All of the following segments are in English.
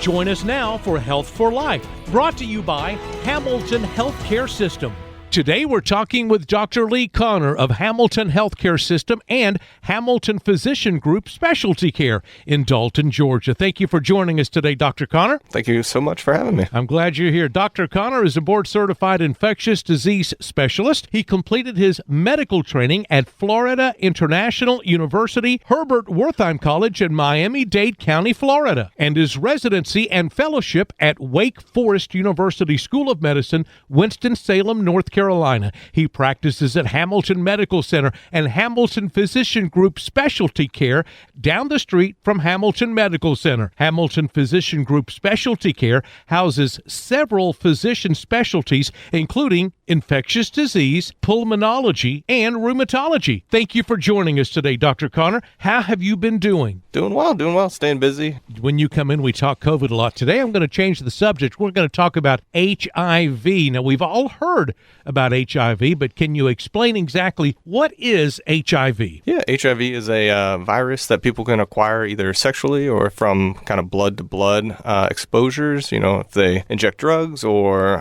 Join us now for Health for Life, brought to you by Hamilton Healthcare System. Today we're talking with Dr. Lee Connor of Hamilton Healthcare System and Hamilton Physician Group Specialty Care in Dalton, Georgia. Thank you for joining us today, Dr. Connor. Thank you so much for having me. I'm glad you're here. Dr. Connor is a board-certified infectious disease specialist. He completed his medical training at Florida International University, Herbert Wertheim College in Miami-Dade County, Florida, and his residency and fellowship at Wake Forest University School of Medicine, Winston-Salem, North Carolina. He practices at Hamilton Medical Center and Hamilton Physician Group Specialty Care down the street from Hamilton Medical Center. Hamilton Physician Group Specialty Care houses several physician specialties, including infectious disease, pulmonology, and rheumatology. Thank you for joining us today, Dr. Connor. How have you been doing? Doing well, staying busy. When you come in, we talk COVID a lot. Today, I'm going to change the subject. We're going to talk about HIV. Now, we've all heard about HIV, but can you explain exactly what is HIV? Yeah, HIV is a virus that people can acquire either sexually or from kind of blood-to-blood exposures, if they inject drugs or,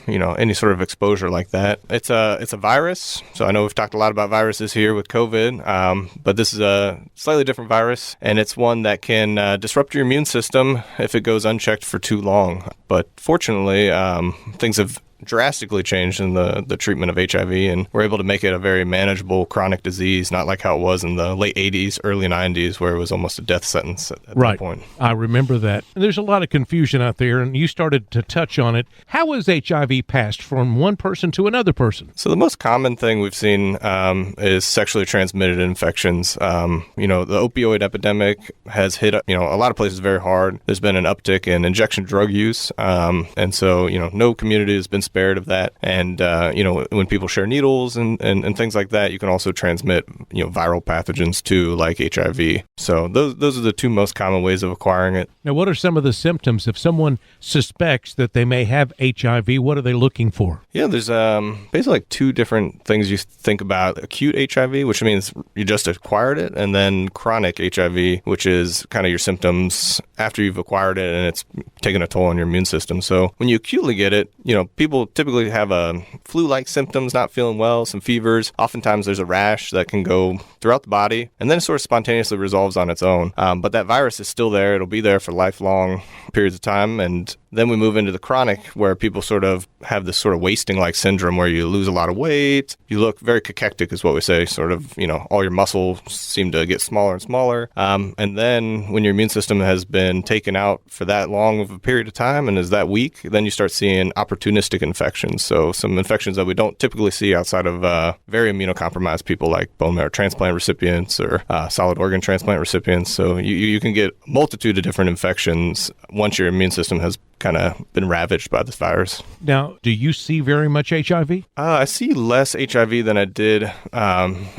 any sort of exposure like that. It's a virus, so I know we've talked a lot about viruses here with COVID, but this is a slightly different virus, and it's one that can disrupt your immune system if it goes unchecked for too long. But fortunately, things have drastically changed in the treatment of HIV, and we're able to make it a very manageable chronic disease, not like how it was in the late 80s, early 90s, where it was almost a death sentence at that point. I remember that. There's a lot of confusion out there, and you started to touch on it. How is HIV passed from one person to another person? So the most common thing we've seen is sexually transmitted infections. The opioid epidemic has hit a lot of places very hard. There's been an uptick in injection drug use, and so no community has been spared of that. And, when people share needles and things like that, you can also transmit, viral pathogens too, like HIV. So those are the two most common ways of acquiring it. Now, what are some of the symptoms? If someone suspects that they may have HIV, what are they looking for? Yeah, there's basically like two different things you think about. Acute HIV, which means you just acquired it, and then chronic HIV, which is kind of your symptoms after you've acquired it and it's taken a toll on your immune system. So when you acutely get it, people typically have flu-like symptoms, not feeling well, some fevers. Oftentimes there's a rash that can go throughout the body, and then it sort of spontaneously resolves on its own. But that virus is still there. It'll be there for lifelong periods of time. And then we move into the chronic, where people sort of have this sort of wasting-like syndrome where you lose a lot of weight. You look very cachectic is what we say, sort of, all your muscles seem to get smaller and smaller. And then when your immune system has been taken out for that long of a period of time and is that weak, then you start seeing opportunistic infections. So some infections that we don't typically see outside of very immunocompromised people like bone marrow transplant recipients or solid organ transplant recipients. So you can get a multitude of different infections once your immune system has kind of been ravaged by this virus. Now, do you see very much HIV? I see less HIV than I did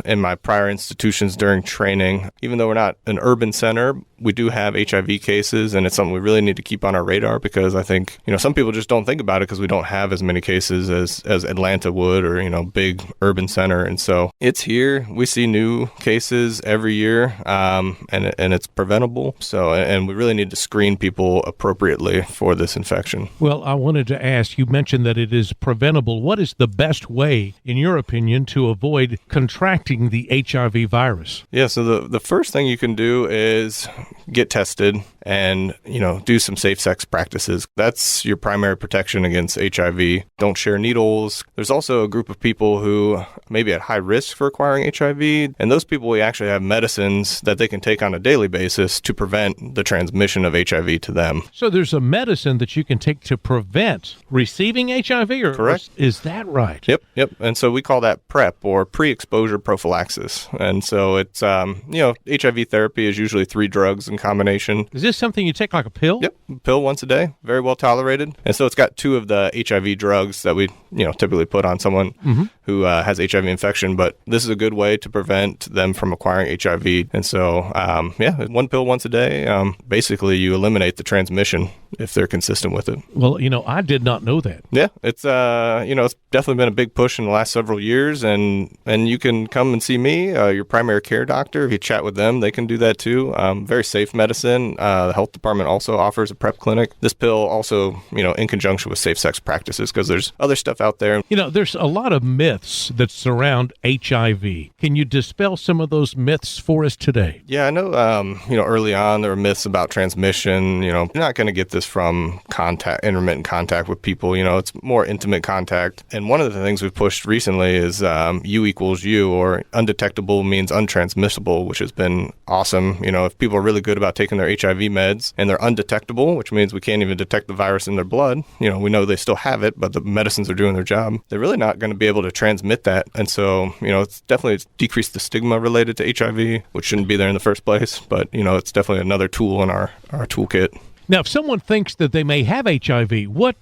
in my prior institutions during training. Even though we're not an urban center, we do have HIV cases, and it's something we really need to keep on our radar, because I think, some people just don't think about it because we don't have as many cases as Atlanta would, or, big urban center. And so it's here. We see new cases every year, and it's preventable. So, and we really need to screen people appropriately for this infection. Well, I wanted to ask, you mentioned that it is preventable. What is the best way, in your opinion, to avoid contracting the HIV virus? Yeah, so the first thing you can do is get tested and, do some safe sex practices. That's your primary protection against HIV. Don't share needles. There's also a group of people who may be at high risk for acquiring HIV, and those people, we actually have medicines that they can take on a daily basis to prevent the transmission of HIV to them. So there's a medicine that you can take to prevent receiving HIV? Correct. Is that right? Yep. And so we call that PrEP, or pre-exposure prophylaxis. And so it's, HIV therapy is usually 3 drugs in combination. Is this something you take like a pill? Yep, pill once a day, very well tolerated. And so it's got 2 of the HIV drugs that we, typically put on someone. Mm-hmm. who has HIV infection, but this is a good way to prevent them from acquiring HIV. And so, one pill once a day, basically you eliminate the transmission if they're consistent with it. Well, I did not know that. Yeah, it's it's definitely been a big push in the last several years, and you can come and see me, your primary care doctor. If you chat with them, they can do that too. Very safe medicine. The health department also offers a PrEP clinic. This pill also, in conjunction with safe sex practices, because there's other stuff out there. There's a lot of myths that surround HIV. Can you dispel some of those myths for us today? Yeah, I know, early on there were myths about transmission. You're not going to get this from intermittent contact with people. It's more intimate contact. And one of the things we've pushed recently is U equals U, or undetectable means untransmissible, which has been awesome. If people are really good about taking their HIV meds and they're undetectable, which means we can't even detect the virus in their blood, we know they still have it, but the medicines are doing their job. They're really not going to be able to transmit that. And so, it's definitely decreased the stigma related to HIV, which shouldn't be there in the first place. But, it's definitely another tool in our toolkit. Now, if someone thinks that they may have HIV, what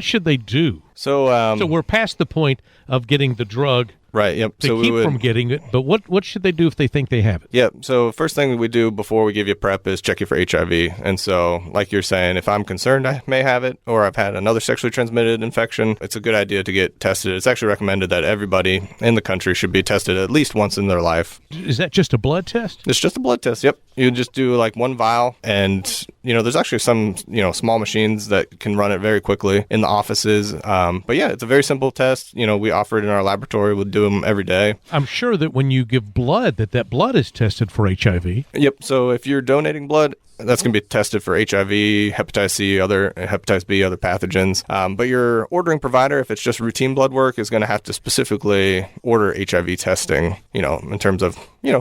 should they do? So we're past the point of getting the drug. Right, yep. To keep from getting it, but what should they do if they think they have it? Yep, so first thing we do before we give you PrEP is check you for HIV. And so, like you're saying, if I'm concerned I may have it, or I've had another sexually transmitted infection, it's a good idea to get tested. It's actually recommended that everybody in the country should be tested at least once in their life. Is that just a blood test? It's just a blood test, yep. You just do like one vial, and there's actually some small machines that can run it very quickly in the offices. But yeah, it's a very simple test. We offer it in our laboratory. We'll do them every day. I'm sure that when you give blood, that blood is tested for HIV. Yep. So if you're donating blood, that's going to be tested for HIV, hepatitis C, hepatitis B, other pathogens. But your ordering provider, if it's just routine blood work, is going to have to specifically order HIV testing, in terms of,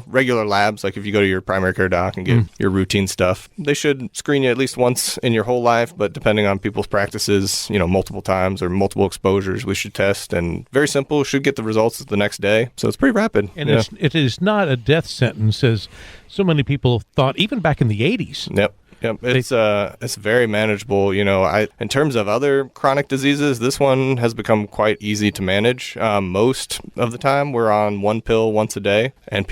regular labs. Like if you go to your primary care doc and get your routine stuff, they should screen you at least once in your whole life. But depending on people's practices, multiple times or multiple exposures, we should test. And very simple, should get the results the next day. So it's pretty rapid. And it is not a death sentence, as so many people thought, even back in the 80s. Yep. It's very manageable. In terms of other chronic diseases, this one has become quite easy to manage. Most of the time, we're on one pill once a day, and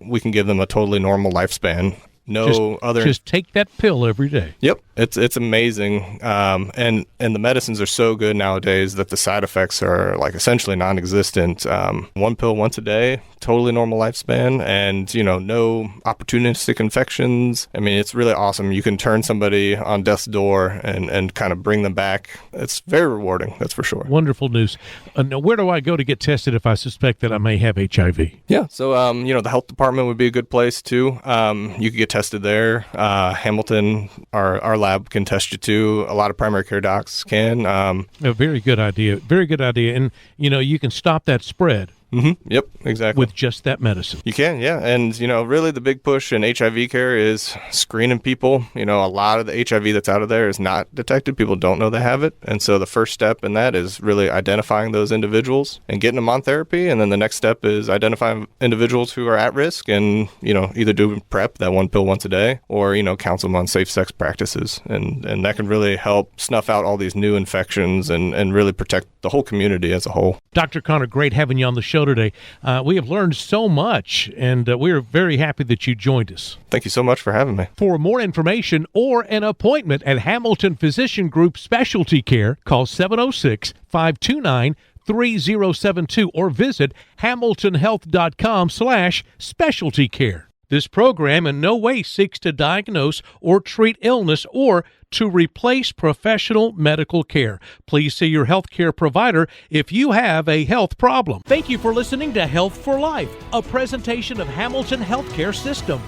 we can give them a totally normal lifespan. Just take that pill every day. Yep. It's amazing. And the medicines are so good nowadays that the side effects are like essentially non-existent. One pill once a day, totally normal lifespan, and no opportunistic infections. I mean, it's really awesome. You can turn somebody on death's door and kind of bring them back. It's very rewarding, that's for sure. Wonderful news. Now, where do I go to get tested if I suspect that I may have HIV? Yeah, so the health department would be a good place too. You could get tested there. Hamilton, our lab can test you too. A lot of primary care docs can. A very good idea. Very good idea. And, you can stop that spread. Mm-hmm. Yep, exactly. With just that medicine. You can, yeah. And, really the big push in HIV care is screening people. A lot of the HIV that's out of there is not detected. People don't know they have it. And so the first step in that is really identifying those individuals and getting them on therapy. And then the next step is identifying individuals who are at risk and, either do PrEP, that one pill once a day, or, counsel them on safe sex practices. And that can really help snuff out all these new infections and really protect the whole community as a whole. Dr. Connor, great having you on the show today. We have learned so much, and we are very happy that you joined us. Thank you so much for having me. For more information or an appointment at Hamilton Physician Group Specialty Care, call 706-529-3072 or visit hamiltonhealth.com/specialty care. This program in no way seeks to diagnose or treat illness or to replace professional medical care. Please see your healthcare provider if you have a health problem. Thank you for listening to Health for Life, a presentation of Hamilton Healthcare System.